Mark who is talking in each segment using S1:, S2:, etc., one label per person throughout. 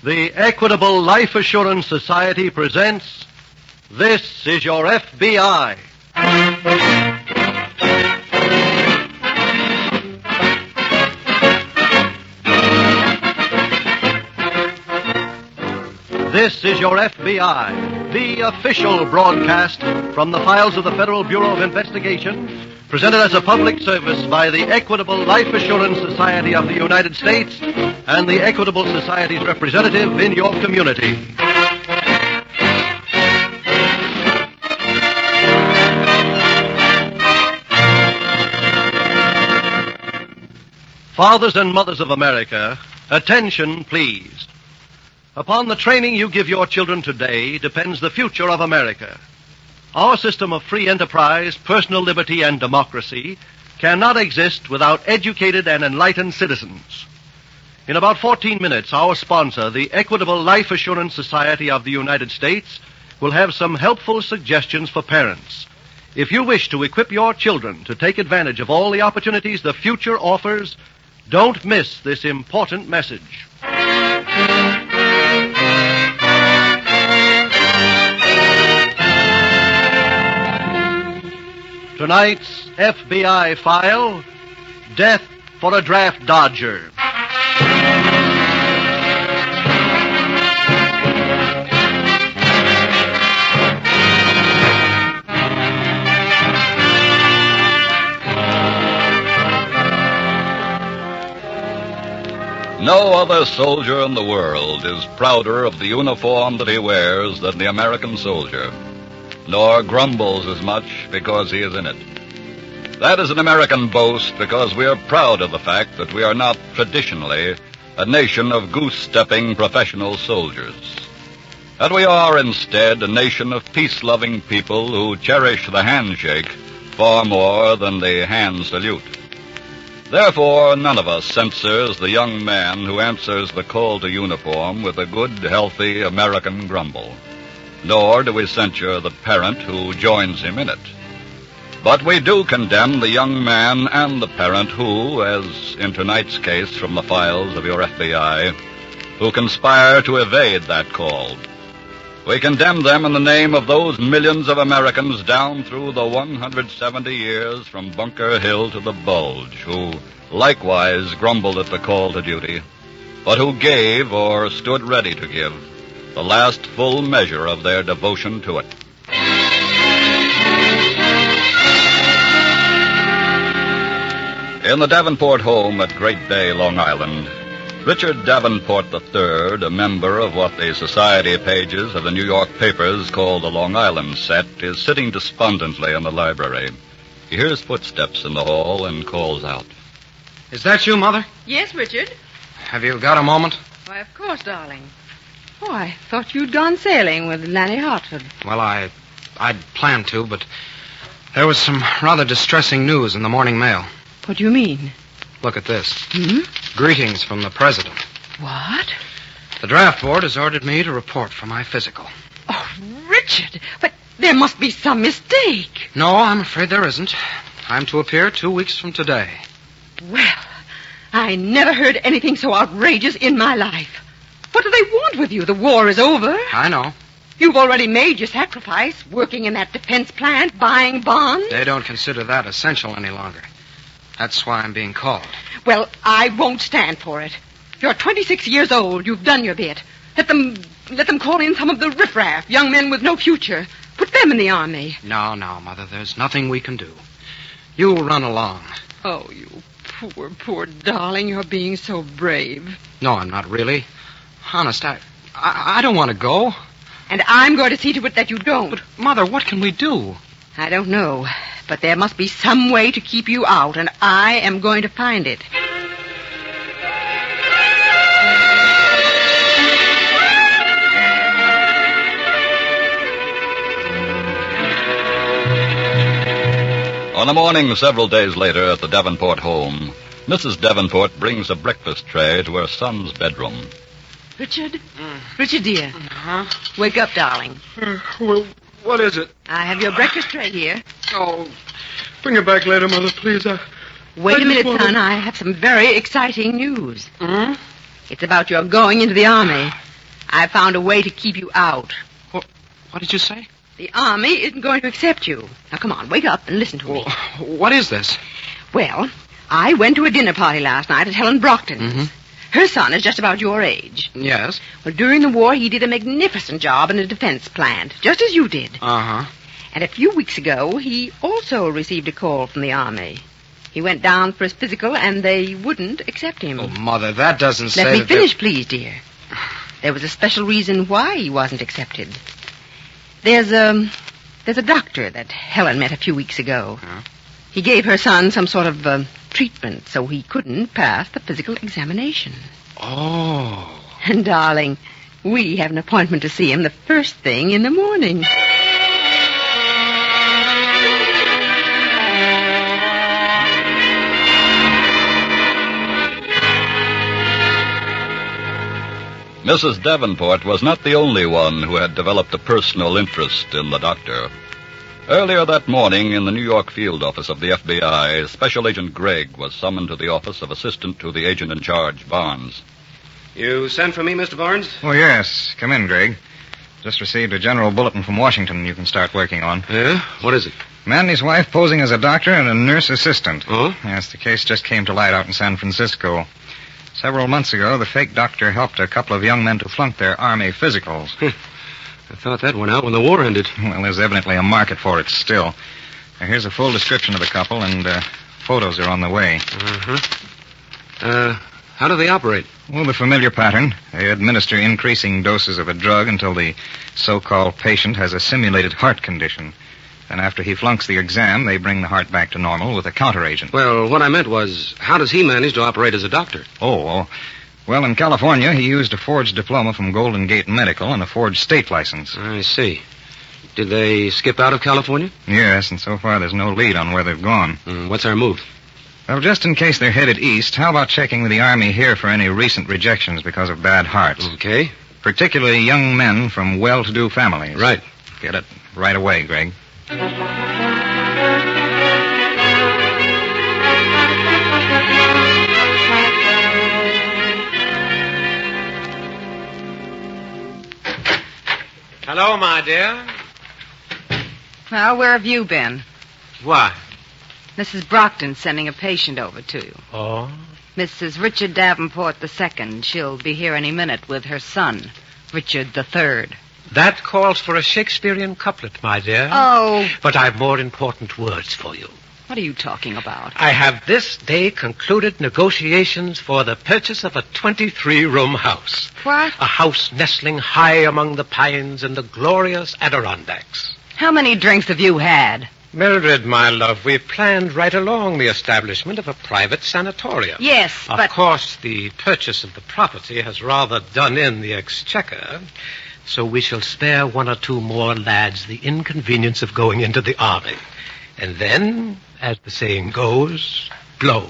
S1: The Equitable Life Assurance Society presents This is Your F.B.I. This is Your F.B.I., the official broadcast from the files of the Federal Bureau of Investigation, presented as a public service by the Equitable Life Assurance Society of the United States and the Equitable Society's representative in your community. Fathers and mothers of America, attention, please. Upon the training you give your children today depends the future of America. Our system of free enterprise, personal liberty, and democracy cannot exist without educated and enlightened citizens. In about 14 minutes, our sponsor, the Equitable Life Assurance Society of the United States, will have some helpful suggestions for parents. If you wish to equip your children to take advantage of all the opportunities the future offers, don't miss this important message. Tonight's FBI file, Death for a Draft Dodger.
S2: No other soldier in the world is prouder of the uniform that he wears than the American soldier, nor grumbles as much because he is in it. That is an American boast because we are proud of the fact that we are not traditionally a nation of goose-stepping professional soldiers. That we are instead a nation of peace-loving people who cherish the handshake far more than the hand salute. Therefore, none of us censors the young man who answers the call to uniform with a good, healthy American grumble. Nor do we censure the parent who joins him in it. But we do condemn the young man and the parent who, as in tonight's case from the files of your FBI, who conspire to evade that call. We condemn them in the name of those millions of Americans down through the 170 years from Bunker Hill to the Bulge, who likewise grumbled at the call to duty, but who gave or stood ready to give the last full measure of their devotion to it. In the Davenport home at Great Bay, Long Island, Richard Davenport III, a member of what the society pages of the New York papers call the Long Island set, is sitting despondently in the library. He hears footsteps in the hall and calls out.
S3: Is that you, Mother?
S4: Yes, Richard.
S3: Have you got a moment?
S4: Why, of course, darling. Oh, I thought you'd gone sailing with Lanny Hartford.
S3: Well, I'd planned to, but there was some rather distressing news in the morning mail.
S4: What do you mean?
S3: Look at this.
S4: Hmm?
S3: Greetings from the President.
S4: What?
S3: The draft board has ordered me to report for my physical.
S4: Oh, Richard, but there must be some mistake.
S3: No, I'm afraid there isn't. I'm to appear 2 weeks from today.
S4: Well, I never heard anything so outrageous in my life. What do they want with you? The war is over.
S3: I know.
S4: You've already made your sacrifice, working in that defense plant, buying bonds.
S3: They don't consider that essential any longer. That's why I'm being called.
S4: Well, I won't stand for it. You're 26 years old. You've done your bit. Let them call in some of the riffraff, young men with no future. Put them in the army.
S3: No, Mother. There's nothing we can do. You run along.
S4: Oh, you poor darling. You're being so brave.
S3: No, I'm not really. Honest, I don't want to go.
S4: And I'm going to see to it that you don't.
S3: But, Mother, what can we do?
S4: I don't know. But there must be some way to keep you out, and I am going to find it.
S2: On a morning several days later at the Davenport home, Mrs. Davenport brings a breakfast tray to her son's bedroom.
S4: Richard? Richard, dear.
S3: Huh?
S4: Wake up, darling.
S3: Well, what is it?
S4: I have your breakfast tray here.
S3: Oh, bring it back later, Mother, please.
S4: Wait a minute, son. I have some very exciting news.
S3: Hmm?
S4: It's about your going into the army. I found a way to keep you out.
S3: What did you say?
S4: The Army isn't going to accept you. Now, come on, wake up and listen to me.
S3: What is this?
S4: Well, I went to a dinner party last night at Helen Brockton's.
S3: Mm-hmm.
S4: Her son is just about your age.
S3: Yes.
S4: Well, during the war, he did a magnificent job in a defense plant, just as you did.
S3: Uh-huh.
S4: And a few weeks ago, he also received a call from the Army. He went down for his physical, and they wouldn't accept him.
S3: Oh, Mother, that doesn't say
S4: Let me
S3: that
S4: finish, please, dear. There was a special reason why he wasn't accepted. There's a doctor that Helen met a few weeks ago.
S3: Huh?
S4: He gave her son some sort of treatment, so he couldn't pass the physical examination.
S3: Oh.
S4: And, darling, we have an appointment to see him the first thing in the morning.
S2: Mrs. Davenport was not the only one who had developed a personal interest in the doctor. Earlier that morning, in the New York field office of the F.B.I., Special Agent Gregg was summoned to the office of Assistant to the Agent in Charge, Barnes.
S5: You sent for me, Mr. Barnes?
S6: Oh, yes. Come in, Greg. Just received a general bulletin from Washington you can start working on.
S5: Yeah? What is it?
S6: Man and his wife posing as a doctor and a nurse assistant.
S5: Oh?
S6: Yes, the case just came to light out in San Francisco. Several months ago, the fake doctor helped a couple of young men to flunk their Army physicals.
S5: I thought that went out when the war ended.
S6: Well, there's evidently a market for it still. Now, here's a full description of the couple, and photos are on the way.
S5: Uh-huh. How do they operate?
S6: Well, the familiar pattern. They administer increasing doses of a drug until the so-called patient has a simulated heart condition. Then after he flunks the exam, they bring the heart back to normal with a counteragent.
S5: Well, what I meant was, how does he manage to operate as a doctor?
S6: Well, in California, he used a forged diploma from Golden Gate Medical and a forged state license.
S5: I see. Did they skip out of California?
S6: Yes, and so far there's no lead on where they've gone.
S5: What's our move?
S6: Well, just in case they're headed east, how about checking with the Army here for any recent rejections because of bad hearts?
S5: Okay.
S6: Particularly young men from well-to-do families.
S5: Right.
S6: Get it right away, Greg.
S3: Hello, my dear.
S7: Well, where have you been?
S3: Why?
S7: Mrs. Brockton's sending a patient over to you.
S3: Oh?
S7: Mrs. Richard Davenport II. She'll be here any minute with her son, Richard III.
S8: That calls for a Shakespearean couplet, my dear.
S7: Oh.
S8: But I've more important words for you.
S7: What are you talking about?
S8: I have this day concluded negotiations for the purchase of a 23-room house.
S7: What?
S8: A house nestling high among the pines in the glorious Adirondacks.
S7: How many drinks have you had?
S8: Mildred, my love, we've planned right along the establishment of a private sanatorium.
S7: Yes,
S8: Of
S7: but...
S8: course, the purchase of the property has rather done in the exchequer, so we shall spare one or two more lads the inconvenience of going into the army. And then, as the saying goes, blow.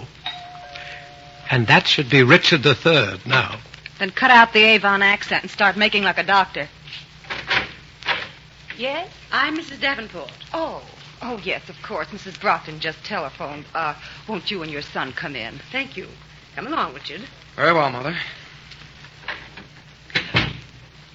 S8: And that should be Richard III now.
S7: Then cut out the Avon accent and start making like a doctor. Yes?
S4: I'm Mrs. Davenport.
S7: Oh, yes, of course. Mrs. Brockton just telephoned. Won't you and your son come in?
S4: Thank you. Come along, Richard.
S3: Very well, Mother.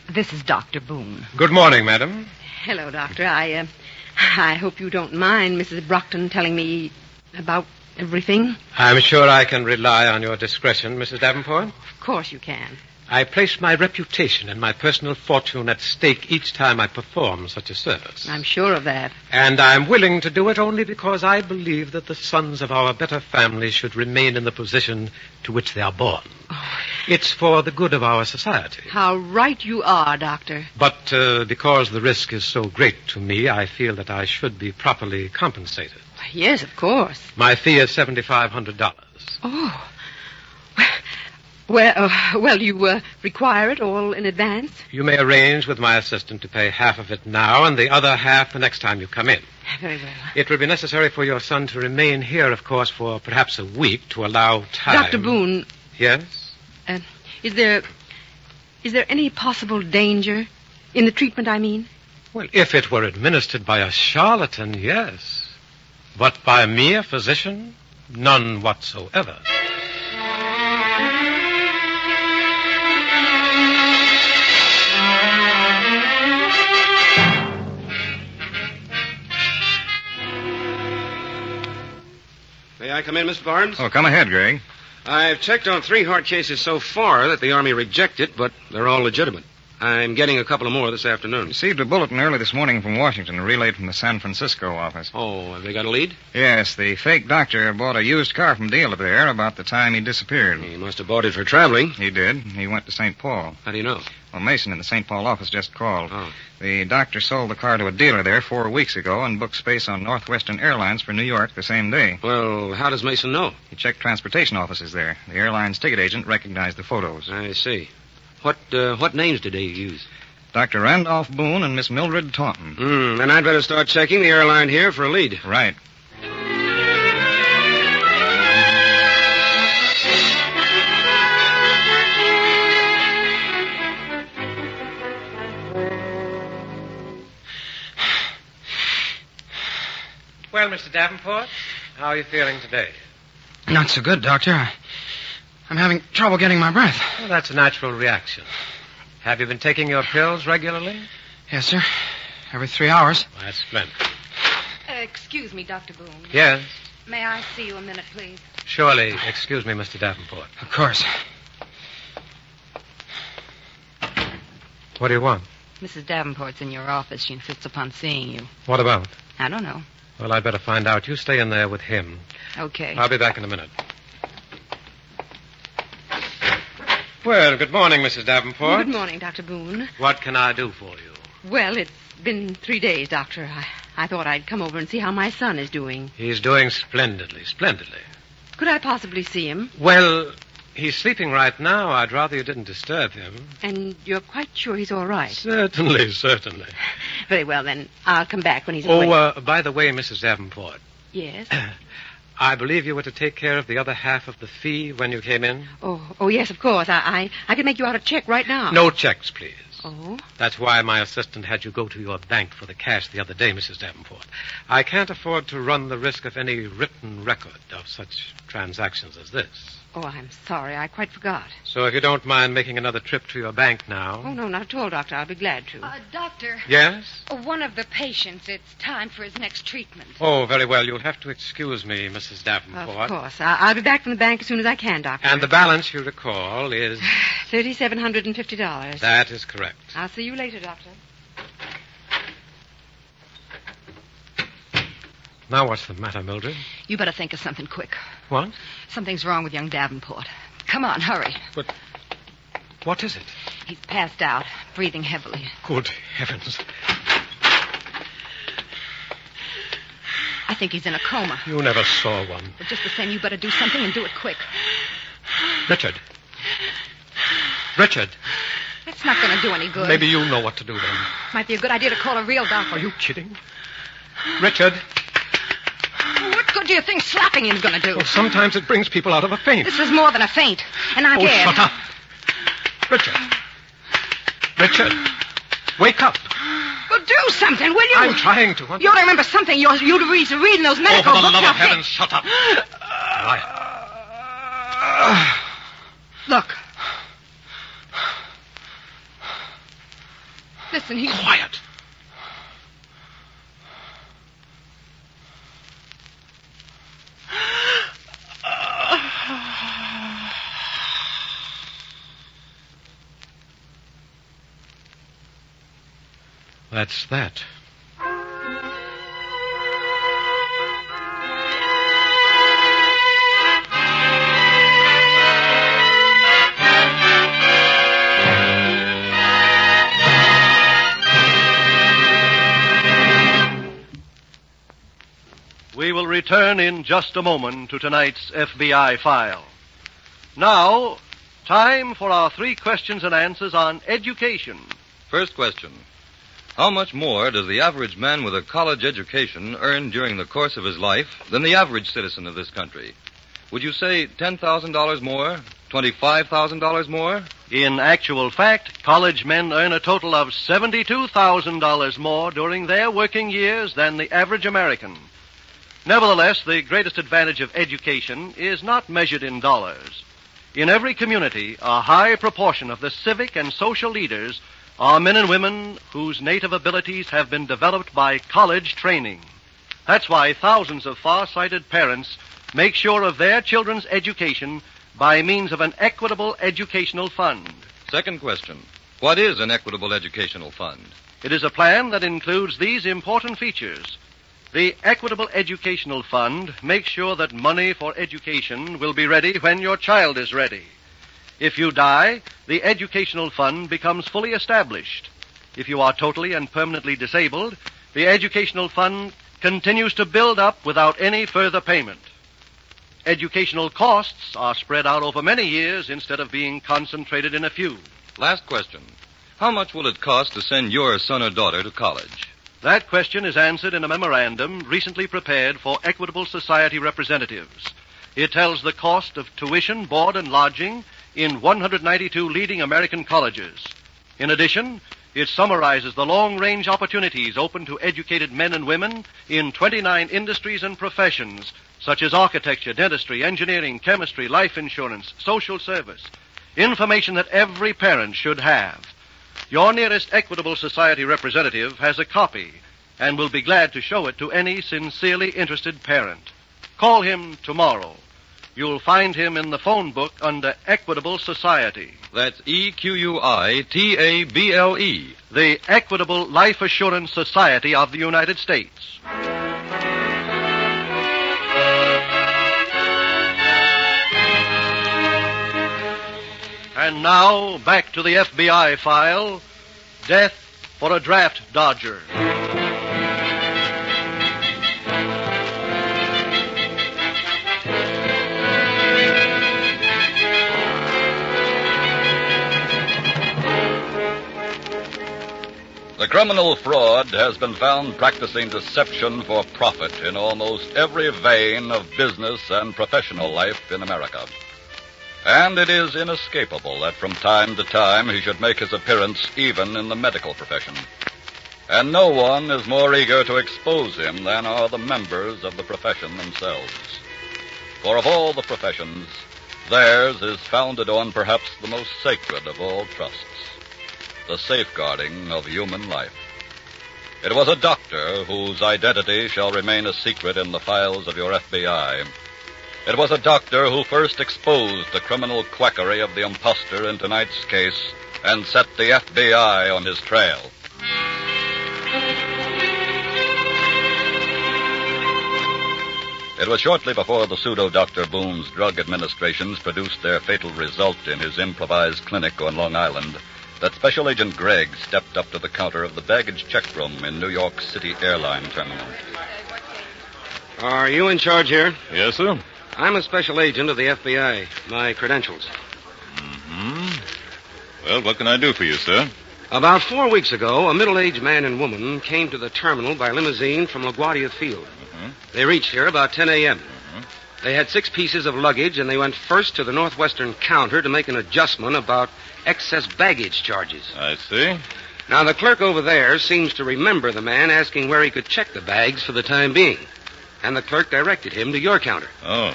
S7: This is Dr. Boone.
S8: Good morning, madam.
S4: Hello, Doctor. I hope you don't mind Mrs. Brockton telling me about everything.
S8: I'm sure I can rely on your discretion, Mrs. Davenport.
S4: Of course you can.
S8: I place my reputation and my personal fortune at stake each time I perform such a service.
S4: I'm sure of that.
S8: And I'm willing to do it only because I believe that the sons of our better family should remain in the position to which they are born.
S4: Oh.
S8: It's for the good of our society.
S4: How right you are, Doctor.
S8: But because the risk is so great to me, I feel that I should be properly compensated.
S4: Yes, of course.
S8: My fee is $7,500.
S4: Oh. Well, you require it all in advance?
S8: You may arrange with my assistant to pay half of it now and the other half the next time you come in.
S4: Very well.
S8: It will be necessary for your son to remain here, of course, for perhaps a week to allow time.
S4: Dr. Boone.
S8: Yes?
S4: Is there any possible danger in the treatment, I mean?
S8: Well, if it were administered by a charlatan, yes. But by me, a physician, none whatsoever.
S5: I come in, Mr. Barnes?
S6: Oh, come ahead, Greg.
S5: I've checked on 3 heart cases so far that the Army rejected, but they're all legitimate. I'm getting a couple of more this afternoon.
S6: Received a bulletin early this morning from Washington, relayed from the San Francisco office.
S5: Oh, have they got a lead?
S6: Yes, the fake doctor bought a used car from dealer there about the time he disappeared.
S5: He must have bought it for traveling.
S6: He did. He went to St. Paul.
S5: How do you know?
S6: Well, Mason in the St. Paul office just called.
S5: Oh.
S6: The doctor sold the car to a dealer there 4 weeks ago and booked space on Northwestern Airlines for New York the same day.
S5: Well, how does Mason know?
S6: He checked transportation offices there. The airline's ticket agent recognized the photos.
S5: I see. What names did they use?
S6: Dr. Randolph Boone and Miss Mildred Taunton.
S5: Then I'd better start checking the airline here for a lead.
S6: Right.
S8: Well, Mr. Davenport, how are you feeling today?
S3: Not so good, Doctor. I'm having trouble getting my breath.
S8: Well, that's a natural reaction. Have you been taking your pills regularly?
S3: Yes, sir. Every 3 hours.
S8: Well, that's splendid.
S7: Excuse me, Dr. Boone.
S8: Yes?
S7: May I see you a minute, please?
S8: Surely. Excuse me, Mr. Davenport.
S3: Of course.
S8: What do you want?
S7: Mrs. Davenport's in your office. She insists upon seeing you.
S8: What about?
S7: I don't know.
S8: Well, I'd better find out. You stay in there with him.
S7: Okay.
S8: I'll be back in a minute. Well, good morning, Mrs. Davenport.
S4: Good morning, Dr. Boone.
S8: What can I do for you?
S4: Well, it's been 3 days, Doctor. I thought I'd come over and see how my son is doing.
S8: He's doing splendidly, splendidly.
S4: Could I possibly see him?
S8: Well, he's sleeping right now. I'd rather you didn't disturb him.
S4: And you're quite sure he's all right?
S8: Certainly, certainly.
S4: Very well, then. I'll come back when he's awake.
S8: Oh, by the way, Mrs. Davenport.
S4: Yes?
S8: I believe you were to take care of the other half of the fee when you came in.
S4: Oh, yes, of course. I can make you out a check right now.
S8: No checks, please.
S4: Oh?
S8: That's why my assistant had you go to your bank for the cash the other day, Mrs. Davenport. I can't afford to run the risk of any written record of such transactions as this.
S4: Oh, I'm sorry. I quite forgot.
S8: So if you don't mind making another trip to your bank now.
S4: Oh, no, not at all, Doctor. I'll be glad to.
S9: Doctor.
S8: Yes?
S9: One of the patients, it's time for his next treatment.
S8: Oh, very well. You'll have to excuse me, Mrs. Davenport.
S4: Of course. I'll be back from the bank as soon as I can, Doctor.
S8: And the balance, you recall, is...
S4: $3,750.
S8: That is correct.
S4: I'll see you later, Doctor.
S8: Now what's the matter, Mildred?
S7: You better think of something quick.
S8: What?
S7: Something's wrong with young Davenport. Come on, hurry.
S8: But what is it?
S7: He's passed out, breathing heavily.
S8: Good heavens.
S7: I think he's in a coma.
S8: You never saw one.
S7: But just the same, you better do something and do it quick.
S8: Richard. Richard.
S7: That's not going to do any good.
S8: Maybe you know what to do then.
S7: Might be a good idea to call a real doctor.
S8: Are you kidding? Richard.
S7: What good do you think slapping him's going to do?
S8: Well, sometimes it brings people out of a faint.
S7: This is more than a faint. And I'm
S8: Oh,
S7: scared.
S8: shut up. Richard. Richard. Wake up.
S7: Well, do something, will you?
S8: I'm trying to.
S7: You ought to remember something. You'd read in those medical
S8: for the
S7: books.
S8: love of
S7: out there.
S8: heaven, shut up. Quiet.
S7: Look. Listen, he's...
S8: Quiet. That's that.
S1: We will return in just a moment to tonight's FBI file. Now, time for our 3 questions and answers on education.
S2: First question. How much more does the average man with a college education earn during the course of his life than the average citizen of this country? Would you say $10,000 more? $25,000 more?
S1: In actual fact, college men earn a total of $72,000 more during their working years than the average American. Nevertheless, the greatest advantage of education is not measured in dollars. In every community, a high proportion of the civic and social leaders are men and women whose native abilities have been developed by college training. That's why thousands of far-sighted parents make sure of their children's education by means of an equitable educational fund.
S2: Second question. What is an equitable educational fund?
S1: It is a plan that includes these important features. The Equitable Educational Fund makes sure that money for education will be ready when your child is ready. If you die, the Educational Fund becomes fully established. If you are totally and permanently disabled, the Educational Fund continues to build up without any further payment. Educational costs are spread out over many years instead of being concentrated in a few.
S2: Last question. How much will it cost to send your son or daughter to college?
S1: That question is answered in a memorandum recently prepared for Equitable Society representatives. It tells the cost of tuition, board, and lodging in 192 leading American colleges. In addition, it summarizes the long-range opportunities open to educated men and women in 29 industries and professions, such as architecture, dentistry, engineering, chemistry, life insurance, social service. Information that every parent should have. Your nearest Equitable Society representative has a copy and will be glad to show it to any sincerely interested parent. Call him tomorrow. You'll find him in the phone book under Equitable Society.
S2: That's EQUITABLE.
S1: The Equitable Life Assurance Society of the United States. And now, back to the FBI file, Death for a Draft Dodger.
S2: The criminal fraud has been found practicing deception for profit in almost every vein of business and professional life in America. And it is inescapable that from time to time he should make his appearance even in the medical profession. And no one is more eager to expose him than are the members of the profession themselves. For of all the professions, theirs is founded on perhaps the most sacred of all trusts, the safeguarding of human life. It was a doctor whose identity shall remain a secret in the files of your FBI. It was a doctor who first exposed the criminal quackery of the impostor in tonight's case and set the FBI on his trail. It was shortly before the pseudo-Dr. Boone's drug administrations produced their fatal result in his improvised clinic on Long Island that Special Agent Gregg stepped up to the counter of the baggage check room in New York City Airline Terminal.
S5: Are you in charge here?
S10: Yes, sir.
S5: I'm a special agent of the FBI. My credentials.
S10: Well, what can I do for you, sir?
S5: About 4 weeks ago, a middle-aged man and woman came to the terminal by limousine from LaGuardia Field. They reached here about 10 a.m. They had 6 pieces of luggage, and they went first to the northwestern counter to make an adjustment about excess baggage charges.
S10: I see.
S5: Now, the clerk over there seems to remember the man asking where he could check the bags for the time being. And the clerk directed him to your counter.
S10: Oh.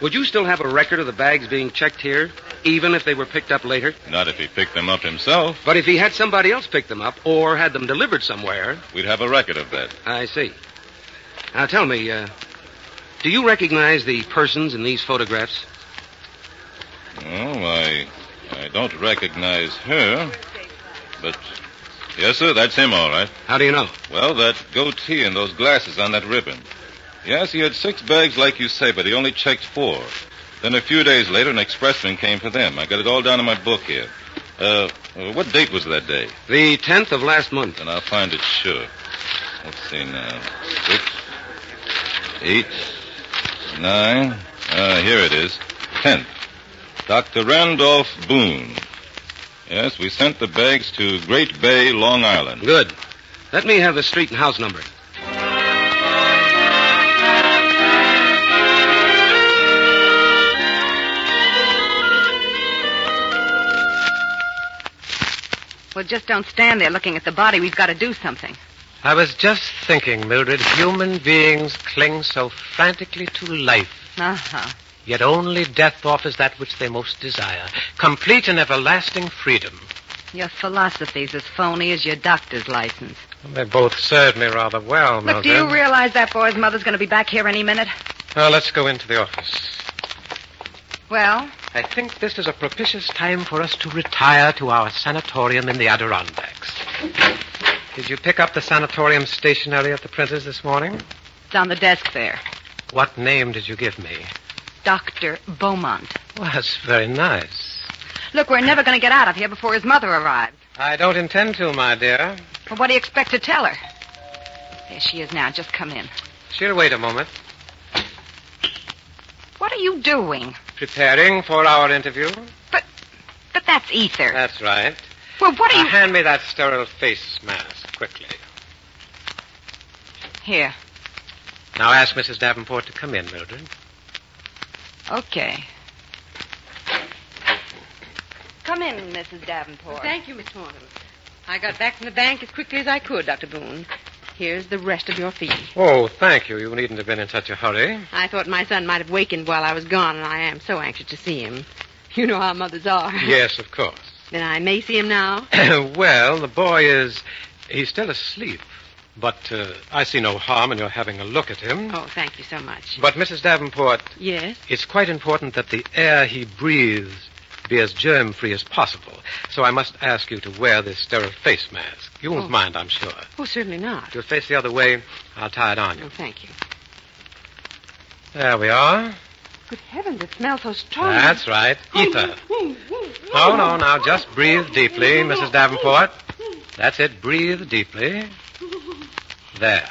S5: Would you still have a record of the bags being checked here, even if they were picked up later?
S10: Not if he picked them up himself.
S5: But if he had somebody else pick them up or had them delivered somewhere...
S10: We'd have a record of that.
S5: I see. Now, tell me, do you recognize the persons in these photographs?
S10: Oh, I don't recognize her. But, yes, sir, that's him, all right.
S5: How do you know?
S10: Well, that goatee and those glasses on that ribbon. Yes, he had 6 bags like you say, but he only checked 4. Then a few days later, an expressman came for them. I got it all down in my book here. What date was that day?
S5: The 10th of last month.
S10: Then I'll find it sure. Let's see now. 6, 8, 9. Here it is. 10th. Dr. Randolph Boone. Yes, we sent the bags to Great Bay, Long Island.
S5: Good. Let me have the street and house number.
S7: Well, just don't stand there looking at the body. We've got to do something.
S8: I was just thinking, Mildred, human beings cling so frantically to life.
S7: Uh-huh.
S8: Yet only death offers that which they most desire. Complete and everlasting freedom.
S7: Your philosophy's as phony as your doctor's license.
S8: Well, they both served me rather well, Mildred.
S7: Look, do you realize that boy's mother's going to be back here any minute?
S8: Well, let's go into the office.
S7: Well?
S8: I think this is a propitious time for us to retire to our sanatorium in the Adirondacks. Did you pick up the sanatorium stationery at the printer's this morning?
S7: It's on the desk there.
S8: What name did you give me?
S7: Dr. Beaumont.
S8: Well, that's very nice.
S7: Look, we're never going to get out of here before his mother arrives.
S8: I don't intend to, my dear.
S7: Well, what do you expect to tell her? There she is now. Just come in.
S8: She'll wait a moment.
S7: What are you doing?
S8: Preparing for our interview?
S7: But that's ether.
S8: That's right.
S7: Well, what are you...
S8: Hand me that sterile face mask, quickly.
S7: Here.
S8: Now ask Mrs. Davenport to come in, Mildred.
S7: Okay. Come in, Mrs. Davenport.
S4: Thank you, Miss Morgan. I got back from the bank as quickly as I could, Dr. Boone. Here's the rest of your fee.
S8: Oh, thank you. You needn't have been in such a hurry.
S4: I thought my son might have wakened while I was gone, and I am so anxious to see him. You know how mothers are.
S8: Yes, of course.
S4: Then I may see him now?
S8: Well, the boy he's still asleep. But I see no harm in your having a look at him.
S4: Oh, thank you so much.
S8: But, Mrs. Davenport...
S4: Yes?
S8: It's quite important that the air he breathes be as germ-free as possible. So I must ask you to wear this sterile face mask. You won't mind, I'm sure.
S4: Oh, certainly not.
S8: If you'll face the other way, I'll tie it on you.
S4: Oh, thank you.
S8: There we are.
S4: Good heavens, it smells so strong.
S8: That's right. Ether. No, now, just breathe deeply, Mrs. Davenport. That's it. Breathe deeply. There.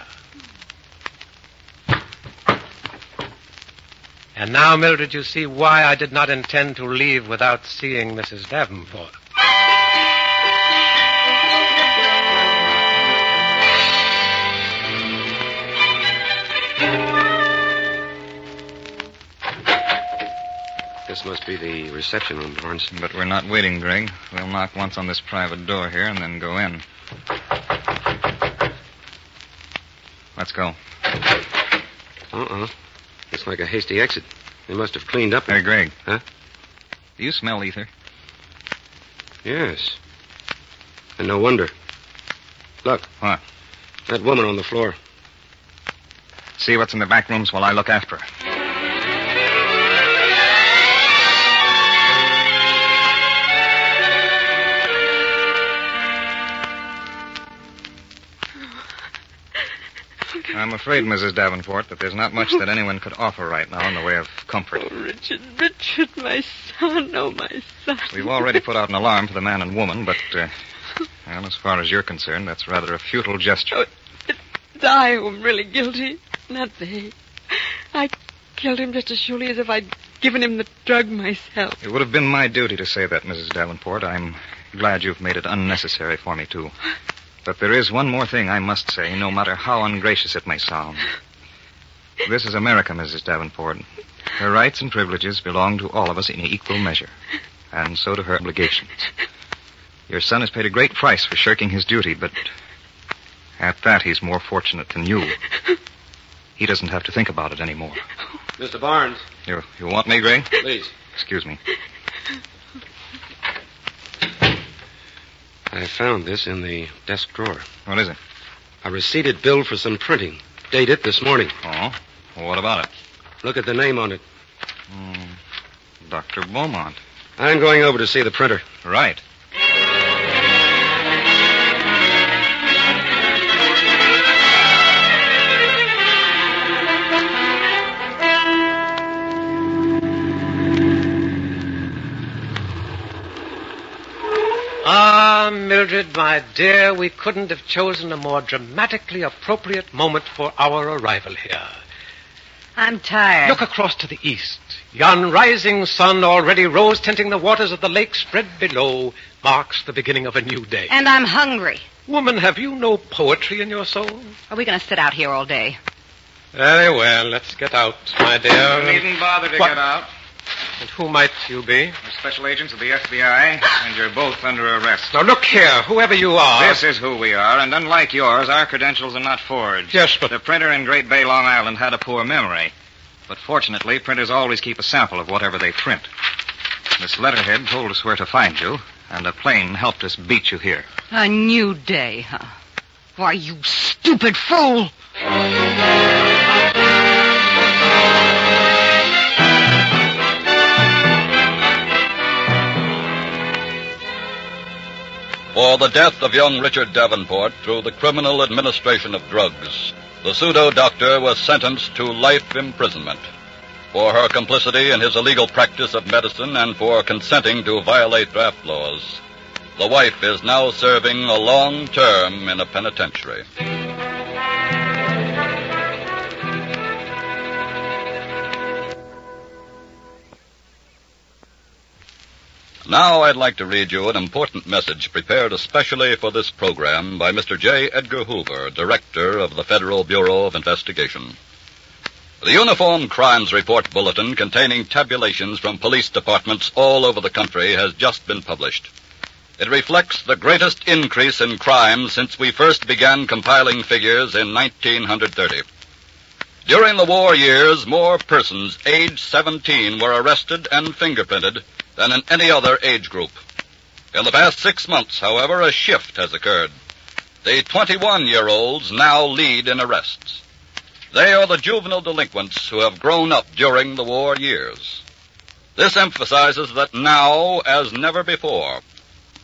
S8: And now, Mildred, you see why I did not intend to leave without seeing Mrs. Davenport.
S5: This must be the reception room, Barnes.
S6: But we're not waiting, Greg. We'll knock once on this private door here and then go in. Let's go.
S5: Looks like a hasty exit. They must have cleaned up.
S6: Hey, Greg.
S5: Huh?
S6: Do you smell ether?
S5: Yes. And no wonder. Look.
S6: What?
S5: That woman on the floor.
S6: See what's in the back rooms while I look after her. I'm afraid, Mrs. Davenport, that there's not much that anyone could offer right now in the way of comfort.
S4: Oh, Richard, my son, oh, my son.
S6: We've already put out an alarm for the man and woman, but, well, as far as you're concerned, that's rather a futile gesture.
S4: Oh, it's I who am really guilty, not they. I killed him just as surely as if I'd given him the drug myself.
S6: It would have been my duty to say that, Mrs. Davenport. I'm glad you've made it unnecessary for me to. But there is one more thing I must say, no matter how ungracious it may sound. This is America, Mrs. Davenport. Her rights and privileges belong to all of us in equal measure, and so do her obligations. Your son has paid a great price for shirking his duty, but at that he's more fortunate than you. He doesn't have to think about it anymore.
S5: Mr. Barnes.
S6: You want me, Greg?
S5: Please.
S6: Excuse me.
S5: I found this in the desk drawer.
S6: What is it?
S5: A receipted bill for some printing. Dated this morning.
S6: Oh? Well, what about it?
S5: Look at the name on it.
S6: Dr. Beaumont.
S5: I'm going over to see the printer.
S6: Right.
S8: Mildred, my dear, we couldn't have chosen a more dramatically appropriate moment for our arrival here.
S7: I'm tired.
S8: Look across to the east. Yon rising sun already rose tinting the waters of the lake spread below marks the beginning of a new day.
S7: And I'm hungry.
S8: Woman, have you no poetry in your soul?
S7: Are we going to sit out here all day?
S8: Very well, let's get out, my dear.
S6: You needn't bother to get out.
S8: And who might you be?
S6: We're special agents of the F.B.I., and you're both under arrest.
S8: Now, look here, whoever you are.
S6: This is who we are, and unlike yours, our credentials are not forged.
S8: Yes, but...
S6: The printer in Great Bay, Long Island, had a poor memory. But fortunately, printers always keep a sample of whatever they print. This letterhead told us where to find you, and a plane helped us beat you here.
S7: A new day, huh? Why, you stupid fool!
S2: For the death of young Richard Davenport through the criminal administration of drugs, the pseudo-doctor was sentenced to life imprisonment. For her complicity in his illegal practice of medicine and for consenting to violate draft laws, the wife is now serving a long term in a penitentiary. Now I'd like to read you an important message prepared especially for this program by Mr. J. Edgar Hoover, Director of the Federal Bureau of Investigation. The Uniform Crimes Report Bulletin containing tabulations from police departments all over the country has just been published. It reflects the greatest increase in crime since we first began compiling figures in 1930. During the war years, more persons aged 17 were arrested and fingerprinted than in any other age group. In the past 6 months, however, a shift has occurred. The 21-year-olds now lead in arrests. They are the juvenile delinquents who have grown up during the war years. This emphasizes that now, as never before,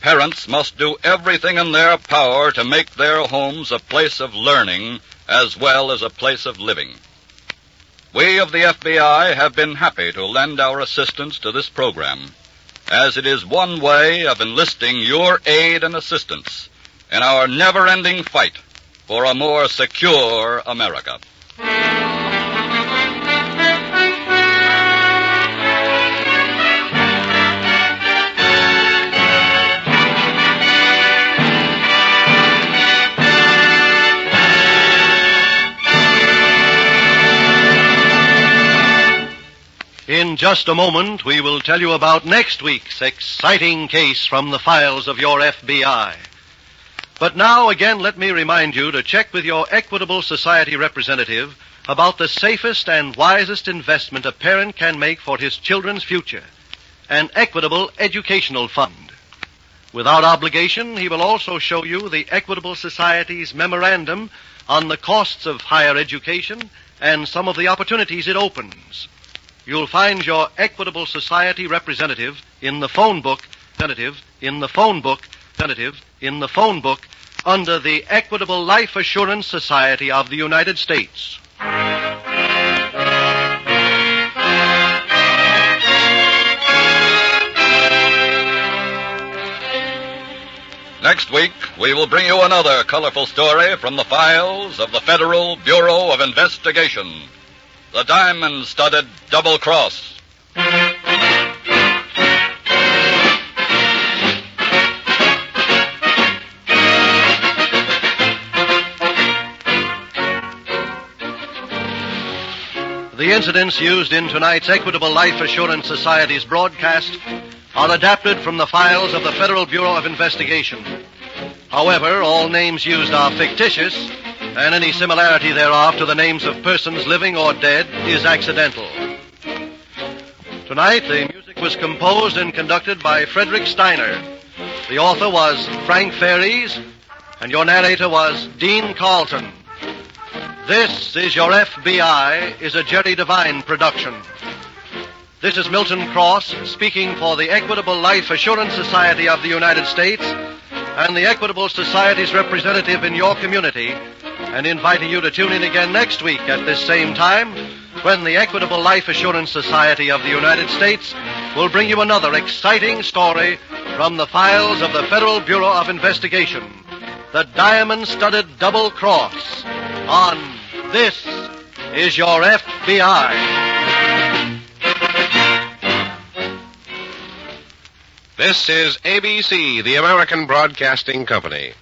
S2: parents must do everything in their power to make their homes a place of learning as well as a place of living. We of the F.B.I. have been happy to lend our assistance to this program, as it is one way of enlisting your aid and assistance in our never-ending fight for a more secure America.
S1: In just a moment, we will tell you about next week's exciting case from the files of your FBI. But now, again, let me remind you to check with your Equitable Society representative about the safest and wisest investment a parent can make for his children's future, an Equitable Educational Fund. Without obligation, he will also show you the Equitable Society's memorandum on the costs of higher education and some of the opportunities it opens. You'll find your Equitable Society representative in the phone book, under the Equitable Life Assurance Society of the United States.
S2: Next week, we will bring you another colorful story from the files of the Federal Bureau of Investigation. The diamond-studded Double Cross.
S1: The incidents used in tonight's Equitable Life Assurance Society's broadcast are adapted from the files of the Federal Bureau of Investigation. However, all names used are fictitious, and any similarity thereof to the names of persons living or dead is accidental. Tonight, the music was composed and conducted by Frederick Steiner. The author was Frank Ferries, and your narrator was Dean Carlton. This is Your FBI is a Jerry Devine production. This is Milton Cross speaking for the Equitable Life Assurance Society of the United States and the Equitable Society's representative in your community, and inviting you to tune in again next week at this same time when the Equitable Life Assurance Society of the United States will bring you another exciting story from the files of the Federal Bureau of Investigation, the diamond-studded Double Cross, on This is Your FBI.
S11: This is ABC, the American Broadcasting Company.